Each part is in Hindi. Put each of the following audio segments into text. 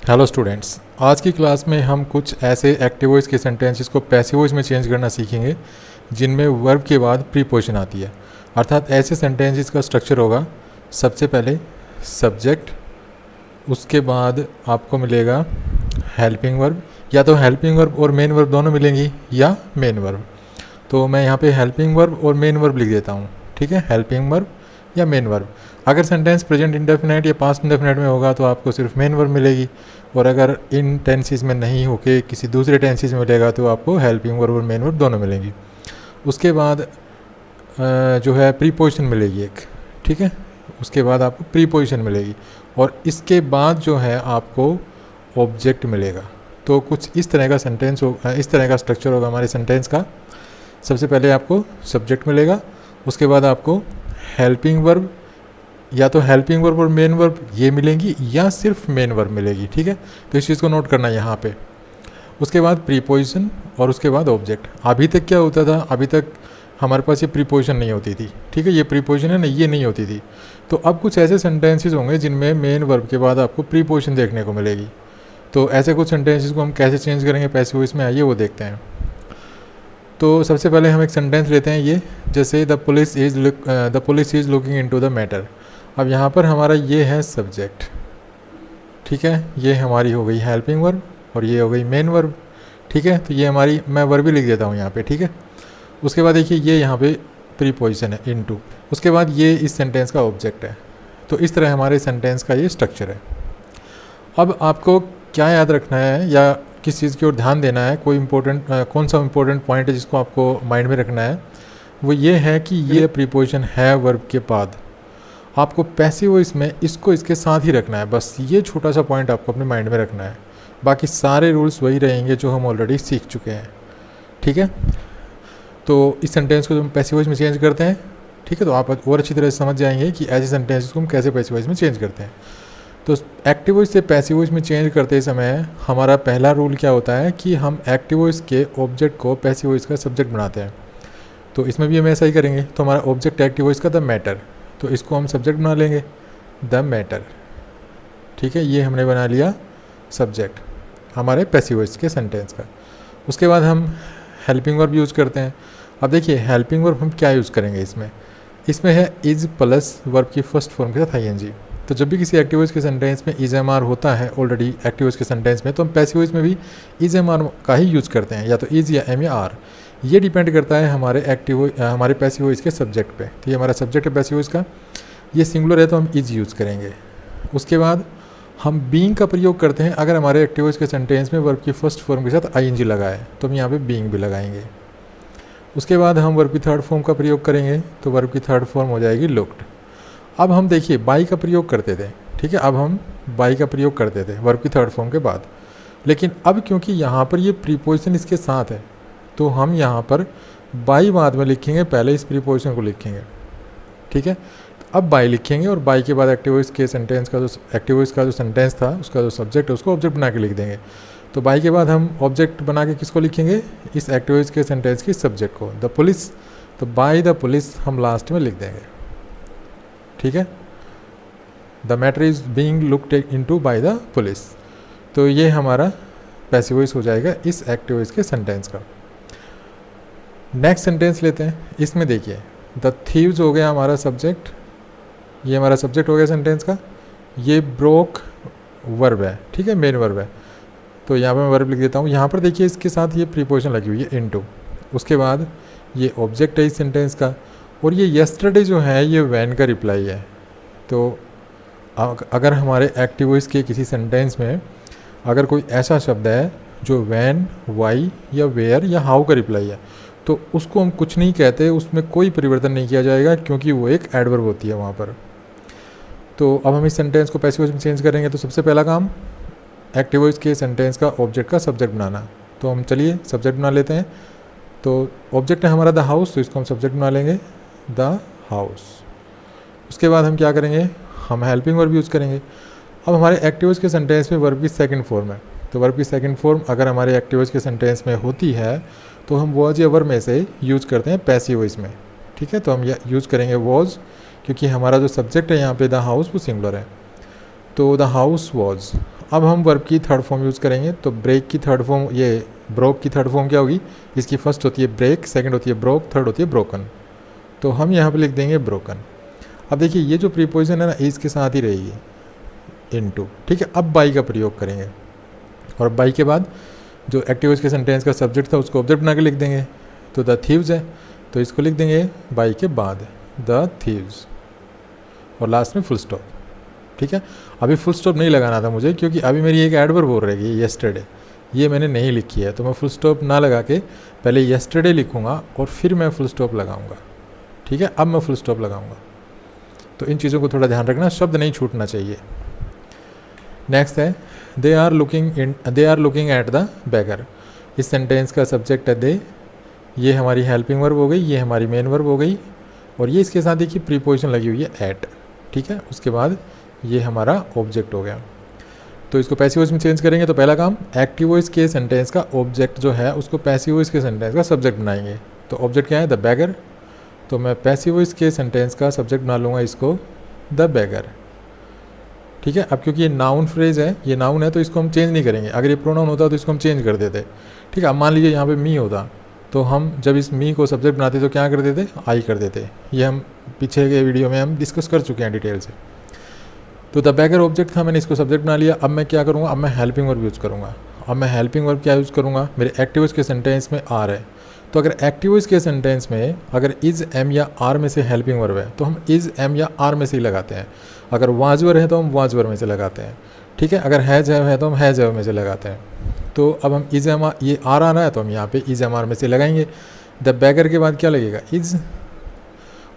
हेलो स्टूडेंट्स, आज की क्लास में हम कुछ ऐसे एक्टिव वॉइस के सेंटेंसेस को पैसिव वॉइस में चेंज करना सीखेंगे जिनमें वर्ब के बाद प्रीपोजिशन आती है। अर्थात ऐसे सेंटेंसेस का स्ट्रक्चर होगा, सबसे पहले सब्जेक्ट, उसके बाद आपको मिलेगा हेल्पिंग वर्ब, या तो हेल्पिंग वर्ब और मेन वर्ब दोनों मिलेंगी या मेन वर्ब। तो मैं यहाँ पे हेल्पिंग वर्ब और मेन वर्ब लिख देता हूँ, ठीक है, हेल्पिंग वर्ब या मेन वर्ब। अगर सेंटेंस प्रेजेंट इंडेफिनाइट या पास्ट इंडेफिनाइट में होगा तो आपको सिर्फ मेन वर्ब मिलेगी, और अगर इन टेंसेस में नहीं होके किसी दूसरे टेंसेस में मिलेगा तो आपको हेल्पिंग वर्ब और मेन वर्ब दोनों मिलेंगी। उसके बाद जो है प्रीपोजिशन मिलेगी एक, ठीक है, उसके बाद आपको प्रीपोजिशन मिलेगी, और इसके बाद जो है आपको ऑब्जेक्ट मिलेगा। तो कुछ इस तरह का सेंटेंस हो, इस तरह का स्ट्रक्चर होगा हमारे सेंटेंस का। सबसे पहले आपको सब्जेक्ट मिलेगा, उसके बाद आपको हेल्पिंग वर्ब, या तो हेल्पिंग वर्ब और मेन वर्ब ये मिलेंगी या सिर्फ मेन वर्ब मिलेगी, ठीक है। तो इस चीज़ को नोट करना है यहाँ पे। उसके बाद प्रीपोजिशन और उसके बाद ऑब्जेक्ट। अभी तक क्या होता था, अभी तक हमारे पास ये प्रीपोजिशन नहीं होती थी, ठीक है, ये प्रीपोजिशन है ना, ये नहीं होती थी। तो अब कुछ ऐसे सेंटेंसेस होंगे जिनमें मेन वर्ब के बाद आपको प्रीपोजिशन देखने को मिलेगी। तो ऐसे कुछ सेंटेंसेस को हम कैसे चेंज करेंगे पैसिव वॉइस में, आइए वो देखते हैं। तो सबसे पहले हम एक सेंटेंस लेते हैं ये, जैसे the police is looking into the matter. अब यहाँ पर हमारा ये है सब्जेक्ट, ठीक है, ये हमारी हो गई हेल्पिंग वर्ब और ये हो गई मेन वर्ब, ठीक है। तो ये हमारी, मैं वर्ब भी लिख देता हूँ यहाँ पे, ठीक है। उसके बाद देखिए ये यहाँ पे प्रीपोजिशन है इनटू, उसके बाद ये इस सेंटेंस का ऑब्जेक्ट है। तो इस तरह हमारे सेंटेंस का ये स्ट्रक्चर है। अब आपको क्या याद रखना है या किस चीज़ की ओर ध्यान देना है, कोई इंपॉर्टेंट कौन सा इंपॉर्टेंट पॉइंट है जिसको आपको माइंड में रखना है, वो ये है कि ये प्रीपोजिशन है वर्ब के बाद। आपको पैसिव वॉइस में इसको इसके साथ ही रखना है, बस ये छोटा सा पॉइंट आपको अपने माइंड में रखना है। बाकी सारे रूल्स वही रहेंगे जो हम ऑलरेडी सीख चुके हैं, ठीक है। तो इस सेंटेंस को जो हम पैसिव वॉइस में चेंज करते हैं, ठीक है, तो आप और अच्छी तरह से समझ जाएंगे कि ऐसे सेंटेंसेस को हम कैसे पैसिव वॉइस में चेंज करते हैं। तो एक्टिव वॉइस से पैसिव वॉइस में चेंज करते समय हमारा पहला रूल क्या होता है कि हम एक्टिव वॉइस के ऑब्जेक्ट को पैसिव वॉइस का सब्जेक्ट बनाते हैं। तो इसमें भी हम ऐसा ही करेंगे। तो हमारा ऑब्जेक्ट एक्टिव वॉइस का द मैटर, तो इसको हम सब्जेक्ट बना लेंगे द मैटर, ठीक है, ये हमने बना लिया सब्जेक्ट हमारे पैसिव वॉइस के सेंटेंस का। उसके बाद हम हेल्पिंग वर्ब यूज़ करते हैं। अब देखिए हेल्पिंग वर्ब हम क्या यूज़ करेंगे इसमें है इज़ प्लस वर्ब की फर्स्ट फॉर्म के साथ ING। तो जब भी किसी एक्टिव वॉइस के सेंटेंस में इज़ MR होता है ऑलरेडी एक्टिव वॉइस के सेंटेंस में, तो हम पैसिव वॉइस में भी इज़ MR का ही यूज़ करते हैं, या तो इज़ या M या R। ये डिपेंड करता है हमारे पैसिव वॉइस के सब्जेक्ट पे। तो ये हमारा सब्जेक्ट है पैसिव वॉइस का, ये सिंगुलर है तो हम इज़ यूज़ करेंगे। उसके बाद हम बीइंग का प्रयोग करते हैं अगर हमारे एक्टिव वॉइस के सेंटेंस में वर्ब की फर्स्ट फॉर्म के साथ ING लगा है, तो हम यहाँ पे बीइंग भी लगाएंगे। उसके बाद हम वर्ब की थर्ड फॉर्म का प्रयोग करेंगे, तो वर्ब की थर्ड फॉर्म हो जाएगी लुक्ड। अब हम देखिए बाई का प्रयोग करते थे, ठीक है, अब हम बाई का प्रयोग करते थे वर्ब की थर्ड फॉर्म के बाद, लेकिन अब क्योंकि यहाँ पर ये प्रीपोजिशन इसके साथ है, तो हम यहाँ पर बाई बाद में लिखेंगे, पहले इस प्रीपोजिशन को लिखेंगे, ठीक है। अब बाई लिखेंगे और बाई के बाद एक्टिव वॉइस के सेंटेंस का जो एक्टिव वॉइस का जो सेंटेंस था उसका जो सब्जेक्ट है उसको ऑब्जेक्ट बना के लिख देंगे। तो बाई के बाद हम ऑब्जेक्ट बना के किसको लिखेंगे, इस एक्टिव वॉइस के सेंटेंस की सब्जेक्ट को, द पुलिस। तो बाई द पुलिस हम लास्ट में लिख देंगे, ठीक है। The matter is being looked into by the police. तो ये हमारा पैसिव वॉइस हो जाएगा इस एक्टिव वॉइस के सेंटेंस का। नेक्स्ट सेंटेंस लेते हैं। इसमें देखिए द थीव्स हो गया हमारा सब्जेक्ट, ये हमारा सब्जेक्ट हो गया सेंटेंस का। ये ब्रोक वर्ब है, ठीक है, मेन वर्ब है। तो यहाँ पे मैं वर्ब लिख देता हूँ। यहाँ पर देखिए इसके साथ ये प्रीपोजिशन लगी हुई है इनटू। उसके बाद ये ऑब्जेक्ट है इस सेंटेंस का, और ये यस्टरडे जो है ये वैन का रिप्लाई है। तो अगर हमारे एक्टिव वॉइस के किसी सेंटेंस में अगर कोई ऐसा शब्द है जो वैन, वाई या वेयर या हाउ का रिप्लाई है, तो उसको हम कुछ नहीं कहते, उसमें कोई परिवर्तन नहीं किया जाएगा क्योंकि वो एक एडवर्ब होती है वहाँ पर। तो अब हम इस सेंटेंस को पैसिव वॉइस में चेंज करेंगे। तो सबसे पहला काम एक्टिव वॉइस के सेंटेंस का ऑब्जेक्ट का सब्जेक्ट बनाना। तो हम चलिए सब्जेक्ट बना लेते हैं। तो ऑब्जेक्ट है हमारा द हाउस, तो इसको हम सब्जेक्ट बना लेंगे द हाउस। उसके बाद हम क्या करेंगे, हम हेल्पिंग वर्ब यूज़ करेंगे। अब हमारे एक्टिव वॉइस के सेंटेंस में वर्ब की सेकंड फॉर्म है, तो वर्ब की सेकंड फॉर्म अगर हमारे एक्टिव वॉइस के सेंटेंस में होती है तो हम वॉज या वर में से यूज़ करते हैं पैसिव वॉइस में, ठीक है। तो हम यूज़ करेंगे वॉज, क्योंकि हमारा जो सब्जेक्ट है यहाँ पे द हाउस वो सिंगुलर है। तो द हाउस वॉज। अब हम वर्ब की थर्ड फॉर्म यूज़ करेंगे। तो ब्रेक की थर्ड फॉर्म, ये ब्रोक की थर्ड फॉर्म क्या होगी, इसकी फर्स्ट होती है ब्रेक, सेकंड होती है ब्रोक, थर्ड होती है ब्रोकन। तो हम यहाँ पे लिख देंगे ब्रोकन। अब देखिए ये जो प्रीपोजिशन है ना इज के साथ ही रहेगी, इनटू, ठीक है। अब बाई का प्रयोग करेंगे और बाई के बाद जो एक्टिव वॉइस के सेंटेंस का सब्जेक्ट था उसको ऑब्जेक्ट बना के लिख देंगे। तो द थीव्स है तो इसको लिख देंगे बाई के बाद द थीव्स और लास्ट में फुल स्टॉप, ठीक है। अभी फुल स्टॉप नहीं लगाना था मुझे क्योंकि अभी मेरी एक एडवर्ब हो रही है येस्टरडे, ये मैंने नहीं लिखी है। तो मैं फुल स्टॉप ना लगा के पहले येस्टरडे लिखूँगा और फिर मैं फुल स्टॉप लगाऊंगा, ठीक है। अब मैं फुल स्टॉप लगाऊंगा। तो इन चीज़ों को थोड़ा ध्यान रखना, शब्द नहीं छूटना चाहिए। नेक्स्ट है they are looking at the beggar. इस सेंटेंस का सब्जेक्ट है दे, ये हमारी हेल्पिंग वर्ब हो गई, ये हमारी मेन वर्ब हो गई और ये इसके साथ देखिए प्रीपोजिशन लगी हुई है एट, ठीक है। उसके बाद ये हमारा ऑब्जेक्ट हो गया। तो इसको पैसिव वॉइस में चेंज करेंगे। तो पहला काम, एक्टिव वॉइस के सेंटेंस का ऑब्जेक्ट जो है उसको पैसिव वॉइस के सेंटेंस का सब्जेक्ट बनाएंगे। तो ऑब्जेक्ट क्या है, द बैगर। तो मैं पैसिव वॉइस के सेंटेंस का सब्जेक्ट बना लूँगा इसको द बैगर, ठीक है। अब क्योंकि ये नाउन फ्रेज है, ये नाउन है तो इसको हम चेंज नहीं करेंगे। अगर ये प्रोनाउन होता तो इसको हम चेंज कर देते, ठीक है। अब मान लीजिए यहाँ पे मी होता तो हम जब इस मी को सब्जेक्ट बनाते तो क्या कर देते, आई कर देते। ये हम पीछे के वीडियो में हम डिस्कस कर चुके हैं डिटेल से। तो द बैगर ऑब्जेक्ट था, मैंने इसको सब्जेक्ट बना लिया। अब मैं क्या करूँगा, अब मैं हेल्पिंग वर्ब यूज़ करूँगा। अब मैं हेल्पिंग वर्ब क्या यूज़ करूँगा, मेरे एक्टिव वॉइस के सेंटेंस में आर है। तो अगर एक्टिव वॉइस के सेंटेंस में अगर इज़ एम या आर में से हेल्पिंग वर्ब है तो हम इज़ एम या आर में से ही लगाते हैं। अगर वाज वर्ब है तो हम वाज वर्ब में से लगाते हैं, ठीक है। अगर हैज है तो हम हैज वर्ब में से लगाते हैं। तो अब हम इज़ एम आर, ये आर आ रहा है तो हम यहाँ पे इज़ एम आर में से लगाएंगे। द बैगर के बाद क्या लगेगा, इज़।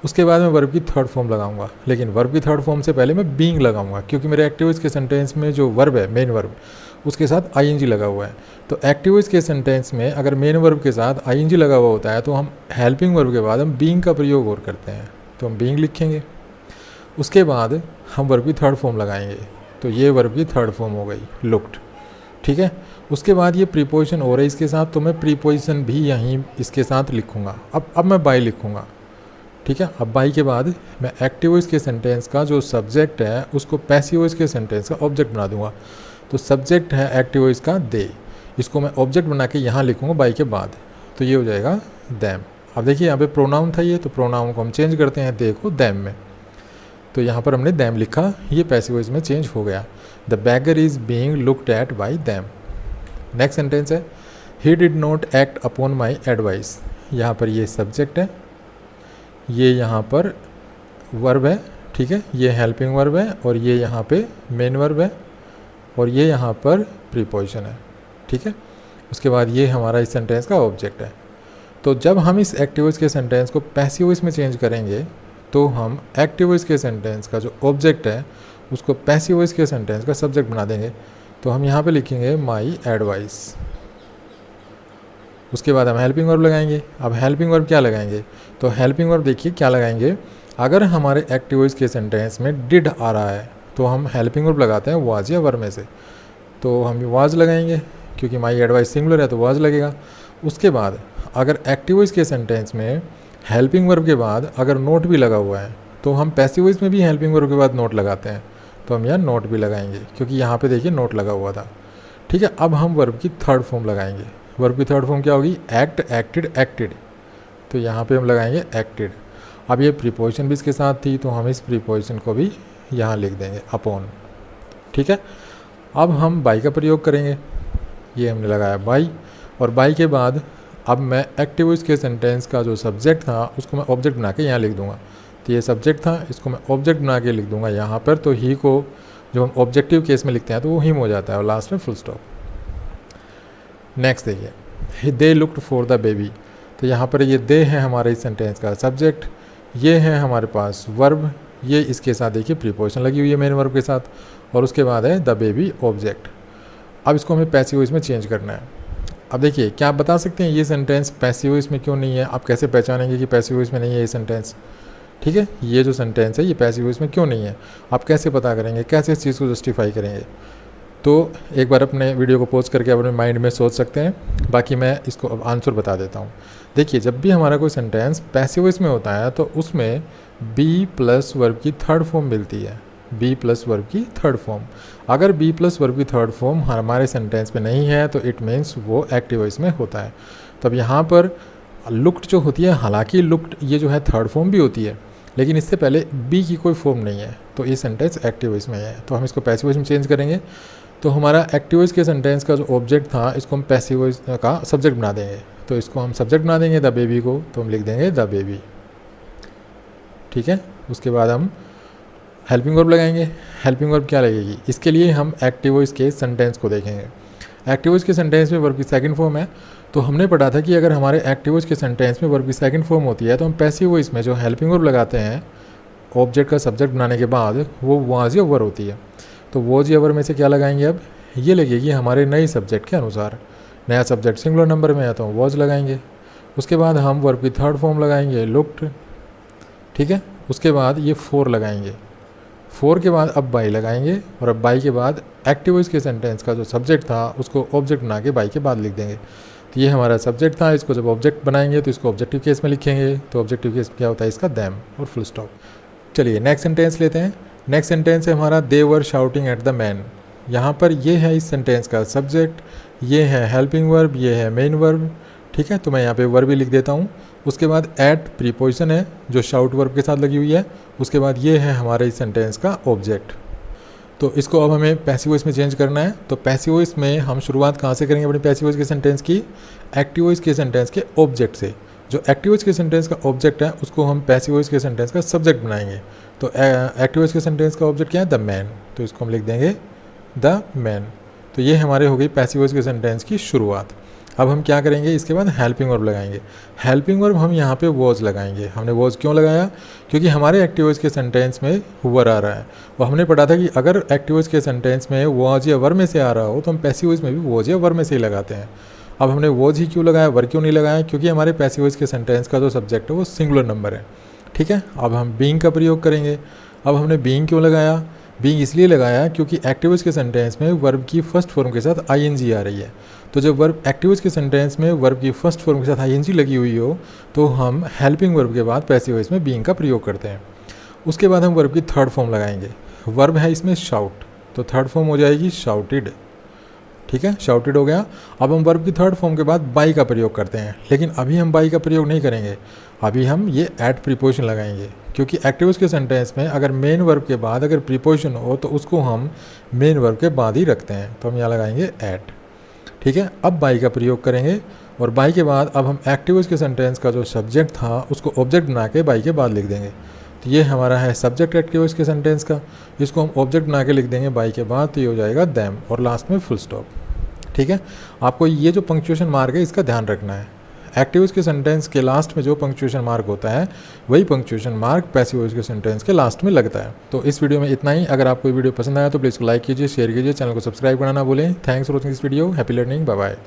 उसके बाद मैं वर्ब की थर्ड फॉर्म लगाऊंगा, लेकिन वर्ब की थर्ड फॉर्म से पहले मैं बीइंग लगाऊंगा क्योंकि मेरे एक्टिव वॉइस के सेंटेंस में जो वर्ब है मेन वर्ब उसके साथ आईएनजी लगा हुआ है। तो एक्टिव वॉइस के सेंटेंस में अगर मेन वर्ब के साथ आईएनजी लगा हुआ होता है तो हम हेल्पिंग वर्ब के बाद हम बीइंग का प्रयोग और करते हैं, तो हम बीइंग लिखेंगे। उसके बाद हम वर्ब की थर्ड फॉर्म लगाएंगे। तो ये वर्ब की थर्ड फॉर्म हो गई लुक्ड, ठीक है। उसके बाद ये प्रीपोजिशन हो रहा है इसके साथ, तो मैं प्रीपोजिशन भी यहीं इसके साथ लिखूँगा। अब मैं बाई लिखूँगा, ठीक है। अब बाई के बाद मैं एक्टिव वॉइस के सेंटेंस का जो सब्जेक्ट है उसको पैसिव वॉइस के सेंटेंस का ऑब्जेक्ट बना दूंगा। तो सब्जेक्ट है एक्टिव वॉइस का दे, इसको मैं ऑब्जेक्ट बना के यहाँ लिखूँगा बाई के बाद। तो ये हो जाएगा दैम। अब देखिए यहाँ पे प्रोनाउन था ये, तो प्रोनाउन को हम चेंज करते हैं दे को दैम में। तो यहाँ पर हमने दैम लिखा, ये पैसिव वॉइस में चेंज हो गया। The beggar is being looked at by them. Next sentence है he did not act upon my advice. यहाँ पर ये सब्जेक्ट है, ये यहाँ पर वर्ब है, ठीक है। ये हेल्पिंग वर्ब है और ये यहाँ पे मेन वर्ब है और ये यहाँ पर प्रीपोजिशन है, ठीक है। उसके बाद ये हमारा इस सेंटेंस का ऑब्जेक्ट है। तो जब हम इस एक्टिव वॉइस के सेंटेंस को पैसिव वॉइस में चेंज करेंगे तो हम एक्टिव वॉइस के सेंटेंस का जो ऑब्जेक्ट है उसको पैसिव वॉइस के सेंटेंस का सब्जेक्ट बना देंगे। तो हम यहाँ पे लिखेंगे माई एडवाइस। उसके बाद हम हेल्पिंग वर्ब लगाएंगे। अब हेल्पिंग वर्ब क्या लगाएंगे, तो हेल्पिंग वर्ब देखिए क्या लगाएंगे, अगर हमारे एक्टिव वॉइस के सेंटेंस में डिड आ रहा है तो हम हेल्पिंग वर्ब लगाते हैं वाज या वर में से। तो हम वाज लगाएंगे क्योंकि माई एडवाइस सिंगुलर है तो वाज लगेगा। उसके बाद अगर एक्टिव वॉइस के सेंटेंस में हेल्पिंग वर्ब के बाद अगर नोट भी लगा हुआ है तो हम पैसिव वॉइस में भी हेल्पिंग वर्ब के बाद नोट लगाते हैं। तो हम यहाँ नोट भी लगाएंगे क्योंकि यहाँ पे देखिए नोट लगा हुआ था, ठीक है। अब हम वर्ब की थर्ड फॉर्म लगाएंगे। वर्ब की थर्ड फॉर्म क्या होगी, एक्ट, एक्टेड, एक्टेड। तो यहाँ पे हम लगाएंगे एक्टेड। अब ये प्रीपोजिशन भी इसके साथ थी तो हम इस प्रीपोजिशन को भी यहाँ लिख देंगे अपॉन, ठीक है। अब हम बाई का प्रयोग करेंगे, ये हमने लगाया बाई। और बाई के बाद अब मैं एक्टिव वॉइस के सेंटेंस का जो सब्जेक्ट था उसको मैं ऑब्जेक्ट बना के यहाँ लिख दूँगा। तो ये सब्जेक्ट था, इसको मैं ऑब्जेक्ट बना के लिख दूँगा यहाँ पर। तो ही को जब हम ऑब्जेक्टिव केस में लिखते हैं तो वो हिम हो जाता है और लास्ट में फुल स्टॉप। नेक्स्ट देखिए they looked for the baby. तो यहाँ पर ये दे है हमारे इस सेंटेंस का सब्जेक्ट, ये है हमारे पास वर्ब, ये इसके साथ देखिए प्रीपोजिशन लगी हुई है मेन वर्ब के साथ, और उसके बाद है द बेबी ऑब्जेक्ट। अब इसको हमें पैसिव वॉइस में चेंज करना है। अब देखिए क्या आप बता सकते हैं ये सेंटेंस पैसिव वॉइस में क्यों नहीं है, आप कैसे पहचानेंगे कि पैसिव वॉइस में नहीं है ये सेंटेंस, ठीक है। ये जो सेंटेंस है ये पैसिव वॉइस में क्यों नहीं है, आप कैसे पता करेंगे, कैसे इस चीज़ को जस्टिफाई करेंगे। तो एक बार अपने वीडियो को पॉज करके अपने माइंड में सोच सकते हैं, बाकी मैं इसको अब आंसर बता देता हूँ। देखिए जब भी हमारा कोई सेंटेंस पैसिव वॉइस में होता है तो उसमें बी प्लस वर्ब की थर्ड फॉर्म मिलती है। बी प्लस वर्ब की थर्ड फॉर्म। अगर बी प्लस वर्ब की थर्ड फॉर्म हमारे सेंटेंस में नहीं है तो इट मीन्स वो एक्टिव वॉइस में होता है। तब यहाँ पर लुक्ड जो होती है, हालांकि लुक्ड ये जो है थर्ड फॉर्म भी होती है, लेकिन इससे पहले बी की कोई फॉर्म नहीं है, तो ये सेंटेंस एक्टिव वॉइस में है। तो हम इसको पैसिव वॉइस में चेंज करेंगे। तो हमारा एक्टिव वॉइस के सेंटेंस का जो ऑब्जेक्ट था इसको हम पैसिव वॉइस का सब्जेक्ट बना देंगे। तो इसको हम सब्जेक्ट बना देंगे द बेबी को, तो हम लिख देंगे द बेबी। ठीक है, उसके बाद हम हेल्पिंग वर्ब लगाएंगे। हेल्पिंग वर्ब क्या लगेगी, इसके लिए हम एक्टिव वॉइस के सेंटेंस को देखेंगे। एक्टिव वॉइस के सेंटेंस में वर्ब की सेकंड फॉर्म है, तो हमने पढ़ा था कि अगर हमारे एक्टिव वॉइस के सेंटेंस में वर्ब की सेकंड फॉर्म होती है तो हम पैसिव वॉइस में जो हेल्पिंग वर्ब लगाते हैं ऑब्जेक्ट का सब्जेक्ट बनाने के बाद, वो वाज या वर होती है। तो वॉज या वर में से क्या लगाएंगे, अब ये लगेगी हमारे नए सब्जेक्ट के अनुसार। नया सब्जेक्ट सिंगुलर नंबर में है तो वॉज लगाएंगे। उसके बाद हम वर्ब की थर्ड फॉर्म लगाएंगे लुक्ड। ठीक है, उसके बाद ये फोर लगाएंगे। फोर के बाद अब बाई लगाएंगे, और अब बाई के बाद एक्टिव वॉइस के सेंटेंस का जो सब्जेक्ट था उसको ऑब्जेक्ट बना के बाई के बाद लिख देंगे। तो ये हमारा सब्जेक्ट था, इसको जब ऑब्जेक्ट बनाएंगे तो इसको ऑब्जेक्टिव केस में लिखेंगे। तो ऑब्जेक्टिव केस क्या होता है इसका, दैम और फुल स्टॉप। चलिए नेक्स्ट सेंटेंस लेते हैं। नेक्स्ट सेंटेंस है हमारा they were shouting at the man. यहाँ पर ये है इस सेंटेंस का सब्जेक्ट, ये है हेल्पिंग वर्ब, ये है मेन वर्ब। ठीक है, तो मैं यहाँ पे वर्ब भी लिख देता हूँ। उसके बाद एट प्रीपोजिशन है जो शाउट वर्ब के साथ लगी हुई है। उसके बाद ये है हमारे इस सेंटेंस का ऑब्जेक्ट। तो इसको अब हमें पैसिव वॉइस में चेंज करना है। तो पैसिव वॉइस में हम शुरुआत कहाँ से करेंगे अपनी पैसिव वॉइस के सेंटेंस की, एक्टिव वॉइस के सेंटेंस के ऑब्जेक्ट से। जो एक्टिव वॉइस के सेंटेंस का ऑब्जेक्ट है उसको हम पैसिव वॉइस के सेंटेंस का सब्जेक्ट बनाएंगे। तो एक्टिव वॉइस के सेंटेंस का ऑब्जेक्ट क्या है, द मैन, तो इसको हम लिख देंगे द मैन। तो ये हमारे हो गई पैसिव वॉइस के सेंटेंस की शुरुआत। अब हम क्या करेंगे, इसके बाद हेल्पिंग वर्ब लगाएंगे। हेल्पिंग वर्ब हम यहाँ पे वॉज लगाएंगे। हमने वॉज क्यों लगाया, क्योंकि हमारे एक्टिव वॉइस के सेंटेंस में वर आ रहा है। वो हमने पढ़ा था कि अगर एक्टिव वॉइस के सेंटेंस में वॉज या वर में से आ रहा हो तो हम पैसिव वॉइस में भी वॉज या वर में से ही लगाते हैं। अब हमने वॉज ही क्यों लगाया, वर क्यों नहीं लगाया, क्योंकि हमारे पैसिव वॉइस के सेंटेंस का जो सब्जेक्ट है वो सिंगुलर नंबर है। ठीक है, अब हम बीइंग का प्रयोग करेंगे। अब हमने बीइंग क्यों लगाया, बीइंग इसलिए लगाया क्योंकि एक्टिव वॉइस के सेंटेंस में वर्ब की फर्स्ट फॉर्म के साथ आईएनजी आ रही है। तो जब वर्ब एक्टिव वॉइस के सेंटेंस में वर्ब की फर्स्ट फॉर्म के साथ आईएनजी लगी हुई हो तो हम हेल्पिंग वर्ब के बाद पैसिव वॉइस में बीइंग का प्रयोग करते हैं। उसके बाद हम वर्ब की थर्ड फॉर्म लगाएंगे। वर्ब है इसमें शाउट, तो थर्ड फॉर्म हो जाएगी शाउटेड। ठीक है, शाउटेड हो गया। अब हम वर्ब की थर्ड फॉर्म के बाद बाई का प्रयोग करते हैं, लेकिन अभी हम बाई का प्रयोग नहीं करेंगे। अभी हम ये एट प्रीपोजिशन लगाएंगे, क्योंकि एक्टिव वॉइस के सेंटेंस में अगर मेन वर्ब के बाद अगर प्रीपोजिशन हो तो उसको हम मेन वर्ब के बाद ही रखते हैं। तो हम यहाँ लगाएंगे एट। ठीक है, अब बाई का प्रयोग करेंगे, और बाई के बाद अब हम एक्टिव वॉइस के सेंटेंस का जो सब्जेक्ट था उसको ऑब्जेक्ट बना के बाई के बाद लिख देंगे। तो ये हमारा है सब्जेक्ट एक्टिव वॉइस के सेंटेंस का, इसको हम ऑब्जेक्ट बना के लिख देंगे बाई के बाद, तो ये हो जाएगा दैम, और लास्ट में फुल स्टॉप। ठीक है, आपको ये जो पंक्चुएशन मार्क है इसका ध्यान रखना है। एक्टिव वॉइस के सेंटेंस के लास्ट में जो पंक्चुएशन मार्क होता है वही पंक्चुएशन मार्क पैसिव वॉइस के सेंटेंस के लास्ट में लगता है। तो इस वीडियो में इतना ही। अगर आपको वीडियो पसंद आया तो प्लीज़ लाइक कीजिए, शेयर कीजिए, चैनल को सब्सक्राइब करना ना भूलें। Thanks for watching this video. Happy learning, bye bye.